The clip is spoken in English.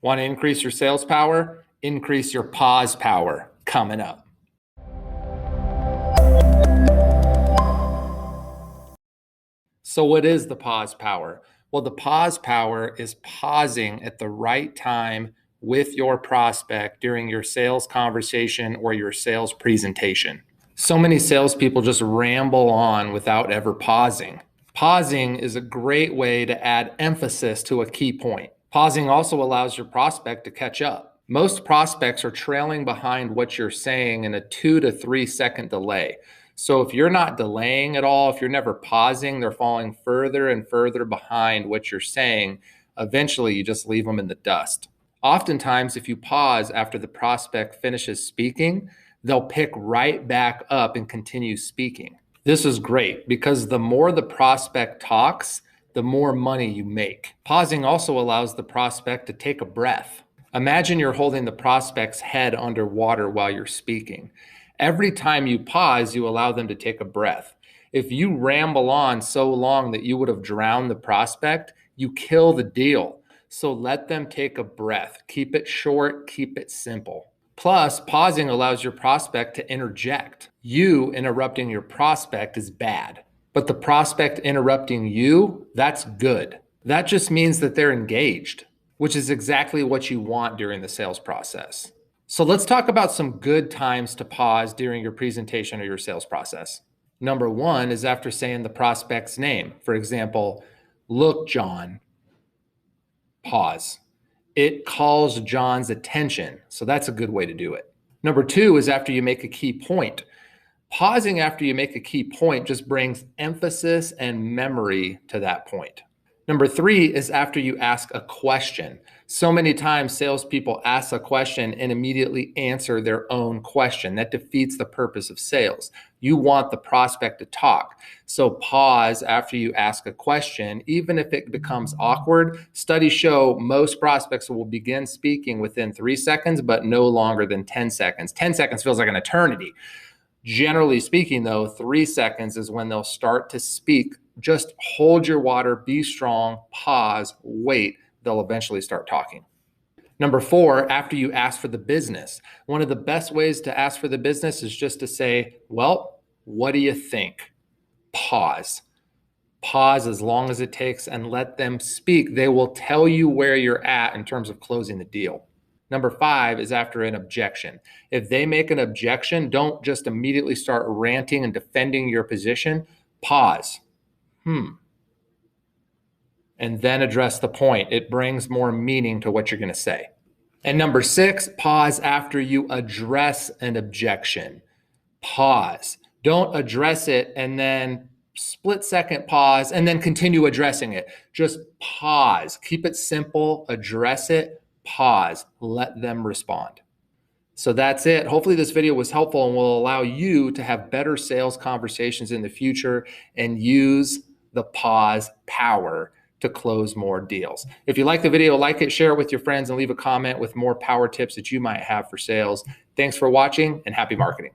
Want to increase your sales power? Increase your pause power coming up. So what is the pause power? Well, the pause power is pausing at the right time with your prospect during your sales conversation or your sales presentation. So many salespeople just ramble on without ever pausing. Pausing is a great way to add emphasis to a key point. Pausing also allows your prospect to catch up. Most prospects are trailing behind what you're saying in a 2 to 3 second delay. So if you're not delaying at all, if you're never pausing, they're falling further and further behind what you're saying. Eventually, you just leave them in the dust. Oftentimes, if you pause after the prospect finishes speaking, they'll pick right back up and continue speaking. This is great because the more the prospect talks, the more money you make. Pausing also allows the prospect to take a breath. Imagine you're holding the prospect's head underwater while you're speaking. Every time you pause, you allow them to take a breath. If you ramble on so long that you would have drowned the prospect, you kill the deal. So let them take a breath. Keep it short, keep it simple. Plus, pausing allows your prospect to interject. You interrupting your prospect is bad, but the prospect interrupting you, that's good. That just means that they're engaged, which is exactly what you want during the sales process. So let's talk about some good times to pause during your presentation or your sales process. Number one is after saying the prospect's name. For example, look, John, pause. It calls John's attention. So that's a good way to do it. Number two is after you make a key point. Pausing after you make a key point just brings emphasis and memory to that point. Number three is after you ask a question. So many times salespeople ask a question and immediately answer their own question. That defeats the purpose of sales. You want the prospect to talk. So pause after you ask a question, even if it becomes awkward. Studies show most prospects will begin speaking within 3 seconds, but no longer than 10 seconds. 10 seconds feels like an eternity. Generally speaking, though, 3 seconds is when they'll start to speak. Just hold your water, be strong, pause, wait. They'll eventually start talking. Number four, after you ask for the business. One of the best ways to ask for the business is just to say, well, what do you think? Pause. Pause as long as it takes and let them speak. They will tell you where you're at in terms of closing the deal. Number five is after an objection. If they make an objection, don't just immediately start ranting and defending your position. Pause. And then address the point. It brings more meaning to what you're going to say. And number six, pause after you address an objection. Pause. Don't address it and then split second pause and then continue addressing it. Just pause. Keep it simple. Address it. Pause. Let them respond. So that's it. Hopefully this video was helpful and will allow you to have better sales conversations in the future and use the pause power to close more deals. If you like the video, like it, share it with your friends, and leave a comment with more power tips that you might have for sales. Thanks for watching and happy marketing.